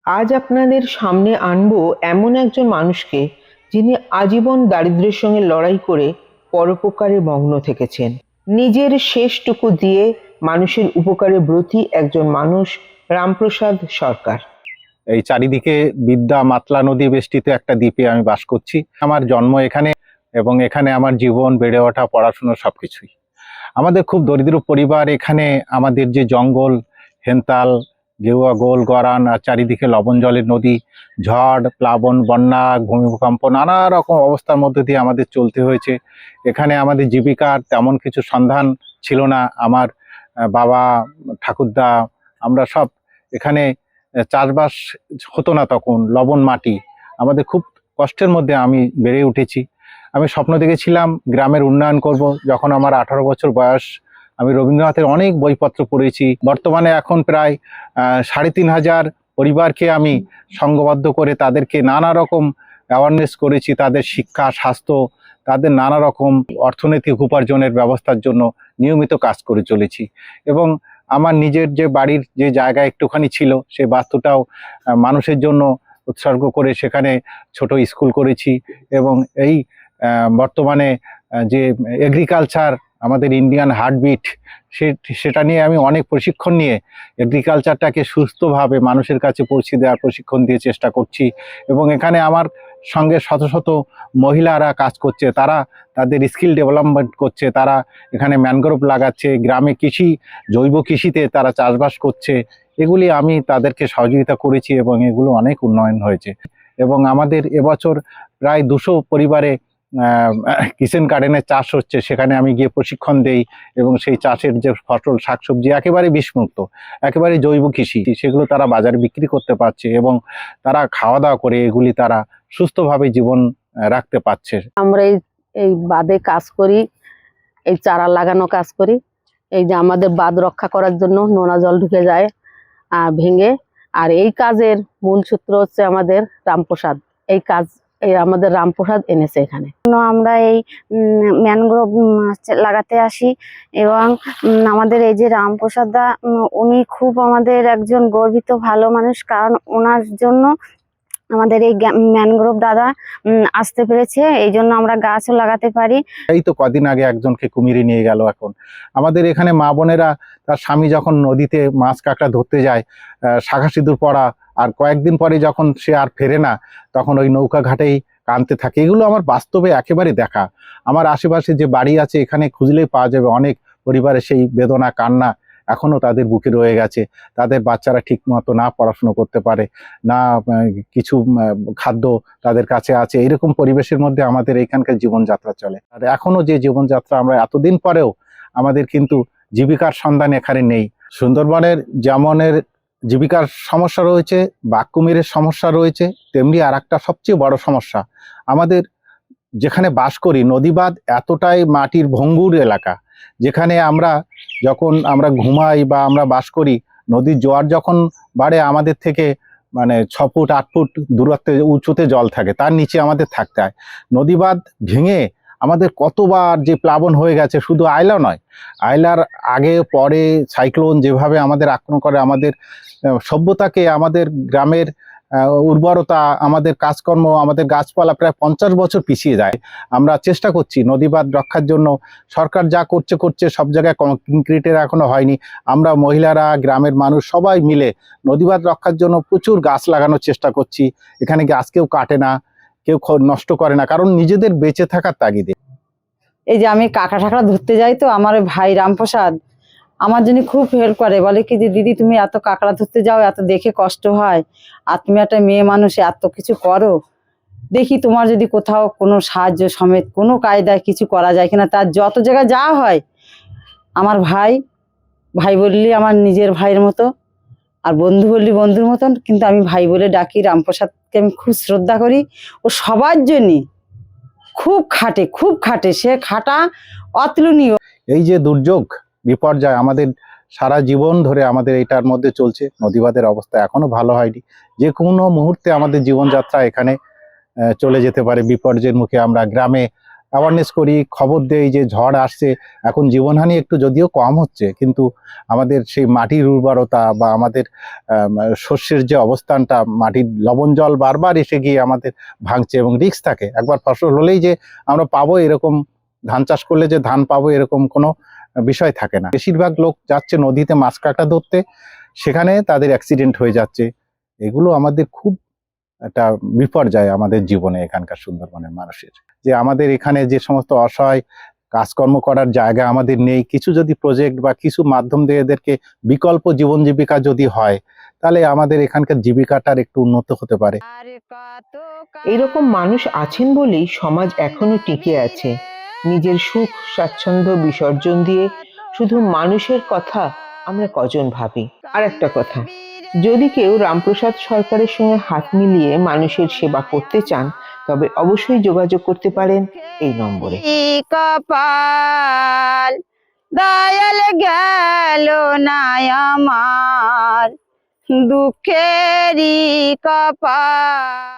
আজ আপনাদের সামনে আনবো এমন একজন মানুষকে, যিনি আজীবন দারিদ্র্যের সঙ্গে লড়াই করে পরোপকারে মগ্ন থেকেছেন। নিজের শেষটুকু দিয়ে মানুষের উপকারে ব্রতী একজন মানুষ রামপ্রসাদ সরকার। এই চারিদিকে বিদ্যা মাতলা নদী বেষ্টিত একটা দ্বীপে আমি বাস করছি। আমার জন্ম এখানে এবং এখানে আমার জীবন, বেড়ে ওঠা, পড়াশোনা সবকিছুই। আমাদের খুব দরিদ্র পরিবার। এখানে আমাদের যে জঙ্গল, হেনতাল, গেরুয়া গোল গড়ান, আর চারিদিকে লবণ জলের নদী, ঝড়, প্লাবন, বন্যা, ভূমিকম্প, নানা রকম অবস্থার মধ্যে দিয়ে আমাদের চলতে হয়েছে। এখানে আমাদের জীবিকার তেমন কিছু সন্ধান ছিল না। আমার বাবা, ঠাকুরদা, আমরা সব এখানে চাষবাস হতো না, তখন লবণ মাটি। আমাদের খুব কষ্টের মধ্যে আমি বেড়ে উঠেছি। আমি স্বপ্ন দেখেছিলাম গ্রামের উন্নয়ন করব। যখন আমার 18 বছর বয়স, আমি রবীন্দ্রনাথের অনেক বইপত্র পড়েছি। বর্তমানে এখন প্রায় 3,500 পরিবারকে আমি সংঘবদ্ধ করে তাদেরকে নানা রকম অ্যাওয়ারনেস করেছি। তাদের শিক্ষা, স্বাস্থ্য, তাদের নানা রকম অর্থনৈতিক উপার্জনের ব্যবস্থার জন্য নিয়মিত কাজ করে চলেছি। এবং আমার নিজের যে বাড়ির যে জায়গা একটুখানি ছিল, সেই বাস্তুটাও মানুষের জন্য উৎসর্গ করে সেখানে ছোট স্কুল করেছি। এবং এই বর্তমানে যে এগ্রিকালচার আমাদের ইন্ডিয়ান হার্টবিট, সেটা নিয়ে আমি অনেক প্রশিক্ষণ নিয়ে এগ্রিকালচারটাকে সুস্থভাবে মানুষের কাছে পৌঁছে দেওয়ার প্রশিক্ষণ দিয়ে চেষ্টা করছি। এবং এখানে আমার সঙ্গে শত শত মহিলারা কাজ করছে, তারা তাদের স্কিল ডেভেলপমেন্ট করছে, তারা এখানে ম্যানগ্রোভ লাগাচ্ছে, গ্রামে কৃষি, জৈব কৃষিতে তারা চাষবাস করছে। এগুলি আমি তাদেরকে সহযোগিতা করেছি এবং এগুলো অনেক উন্নয়ন হয়েছে। এবং আমাদের এবছর প্রায় 200 পরিবারে কিচেন গার্ডেনের চাষ হচ্ছে, সেখানে আমি গিয়ে প্রশিক্ষণ দেই। এবং সেই চাষের যে ফসল, শাকসবজি একেবারে বিষমুক্ত, একেবারে জৈব কৃষি, সেগুলো তারা বাজারে বিক্রি করতে পারছে এবং তারা খাওয়া দাওয়া করে এগুলি তারা সুস্থভাবে জীবন রাখতে পারছে। আমরা এই বাঁধে কাজ করি, এই চারা লাগানো কাজ করি। এই যে আমাদের বাঁধ রক্ষা করার জন্য নোনা জল ঢুকে যায় ভেঙে। আর এই কাজের মূল সূত্র হচ্ছে আমাদের রামপ্রসাদ। এই কাজ আমাদের রামপ্রসাদ এনেছে এখানে। আমরা এই ম্যানগ্রোভ লাগাতে আসি এবং আমাদের এই যে রামপ্রসাদ দা, উনি খুব আমাদের একজন গর্বিত ভালো মানুষ, কারণ ওনার জন্য আমাদের এই ম্যানগ্রোভ দাদা আসতে পেরেছে, এই জন্য আমরা গাছও লাগাতে পারি। এই তো কদিন আগে একজনকে কুমিরে নিয়ে গেল। এখন আমাদের এখানে মা বোনেরা তার স্বামী যখন নদীতে মাছ কাঁকড়া ধরতে যায়, শাঁখা সিঁদুর পরা, আর কয়েকদিন পরে যখন সে আর ফেরে না, তখন ওই নৌকা ঘাটেই কাঁদতে থাকে। এগুলো আমার বাস্তবে একেবারে দেখা। আমার আশেপাশে যে বাড়ি আছে, এখানে খুঁজলেই পাওয়া যাবে অনেক পরিবারের সেই বেদনা, কান্না এখনো তাদের বুকে রয়ে গেছে। তাদের বাচ্চারা ঠিক মতো না পড়াশুনো করতে পারে, না কিছু খাদ্য তাদের কাছে আছে। এরকম পরিবেশের মধ্যে আমাদের এখানকার জীবনযাত্রা চলে। আর এখনো যে জীবনযাত্রা, আমরা এতদিন পরেও আমাদের কিন্তু জীবিকার সন্ধান এখানে নেই। সুন্দরবনের যেমনের জীবিকার সমস্যা রয়েছে, বাঘ কুমিরের সমস্যা রয়েছে, তেমনি আর একটা সবচেয়ে বড় সমস্যা, আমাদের যেখানে বাস করি নদীবাঁধ এতটাই মাটির ভঙ্গুর এলাকা, যেখানে যখন আমরা ঘুমাই বা আমরা বাস করি, নদীর জোয়ার যখন বাড়ে, আমাদের থেকে মানে 6 ফুট 8 ফুট দূরত্বে উঁচুতে জল থাকে, তার নিচে আমাদের থাকতে হয়। নদীবাঁধ ভেঙে আমাদের কতবার যে প্লাবন হয়ে গেছে, শুধু আয়লা নয়, আয়লার আগে পরে সাইক্লোন যেভাবে আমাদের আক্রমণ করে, আমাদের সভ্যতাকে, আমাদের গ্রামের উর্বরতা, আমাদের কাজকর্ম, আমাদের গাছপালা প্রায় 50 বছর পিছিয়ে যায়। আমরা চেষ্টা করছি নদীবাঁধ রক্ষার জন্য। সরকার যা করছে সব জায়গায় কংক্রিটের এখনো হয়নি। আমরা মহিলারা, গ্রামের মানুষ সবাই মিলে নদীবাঁধ রক্ষার জন্য প্রচুর গাছ লাগানোর চেষ্টা করছি। এখানে গাছ কেউ কাটে না, কেউ নষ্ট করে না, কারণ নিজেদের বেঁচে থাকার তাগিদে। এই যে আমি কাঁকড়া ঠাকড়া ধরতে যাই, তো আমার ভাই রামপ্রসাদ আমার জন্য খুব হেল্প করে। বলে কি যে দিদি, তুমি এত কাঁকড়া ধরতে যাও, এত দেখে কষ্ট হয়, আর তুমি একটা মেয়ে মানুষ এত কিছু করো, দেখি তোমার যদি কোথাও কোনো সাহায্য সমেত কোনো কায়দায় কিছু করা যায় কিনা। তার যত জায়গায় যাওয়া হয়, আমার ভাই বললি আমার নিজের ভাইয়ের মতো, আর বন্ধু বললি বন্ধুর মতন, কিন্তু আমি ভাই বলে ডাকি। রামপ্রসাদকে আমি খুব শ্রদ্ধা করি। ও সবার জন্যই খুব খাটে, সে খাটা অতুলনীয়। এই যে দুর্যোগ, বিপর্যয় আমাদের সারা জীবন ধরে আমাদের এটার মধ্যে চলছে। নদীবাঁধের অবস্থা এখনো ভালো হয়নি। যে কোনো মুহূর্তে আমাদের জীবনযাত্রা এখানে চলে যেতে পারে বিপর্যয়ের মুখে। আমরা গ্রামে অ্যাওয়ারনেস করি, খবর দেই যে ঝড় আসছে। এখন জীবনহানি একটু যদিও কম হচ্ছে, কিন্তু আমাদের সেই মাটির উর্বরতা বা আমাদের শস্যের যে অবস্থানটা, মাটির লবণ জল বারবার এসে গিয়ে আমাদের ভাঙছে এবং রিস্ক থাকে। একবার ফসল হলেই যে আমরা পাবো এরকম, ধান চাষ করলে যে ধান পাবো এরকম কোনো বিষয় থাকে না। বেশিরভাগ লোক যাচ্ছে নদীতে মাছ কাঁকড়া ধরতে, সেখানে তাদের অ্যাক্সিডেন্ট হয়ে যাচ্ছে। এগুলো আমাদের খুব একটা বিপর্যয় আমাদের জীবনে, এখানকার সুন্দরবনের মানুষের। যে আমাদের এখানে যে সমস্ত অসহায় কাজকর্ম করার জায়গা আমাদের নেই, কিছু যদি প্রজেক্ট বা কিছু মাধ্যম দিয়ে এদেরকে বিকল্প জীবন জীবিকা যদি হয়, তাহলে আমাদের এখানকার জীবিকাটার একটু উন্নত হতে পারে। এইরকম মানুষ আছেন বলেই সমাজ এখনো টিকে আছে। নিজের সুখ স্বাচ্ছন্দ্য বিসর্জন দিয়ে শুধু মানুষের কথা আমরা কজন ভাবি। আর একটা কথা, যদি কেউ রামপ্রসাদ সরকারের সঙ্গে হাত মিলিয়ে মানুষের সেবা করতে চান, তবে অবশ্যই যোগাযোগ করতে পারেন এই নম্বরে। কপাল দয়াল গেল না আমার, দুঃখেরই কপাল।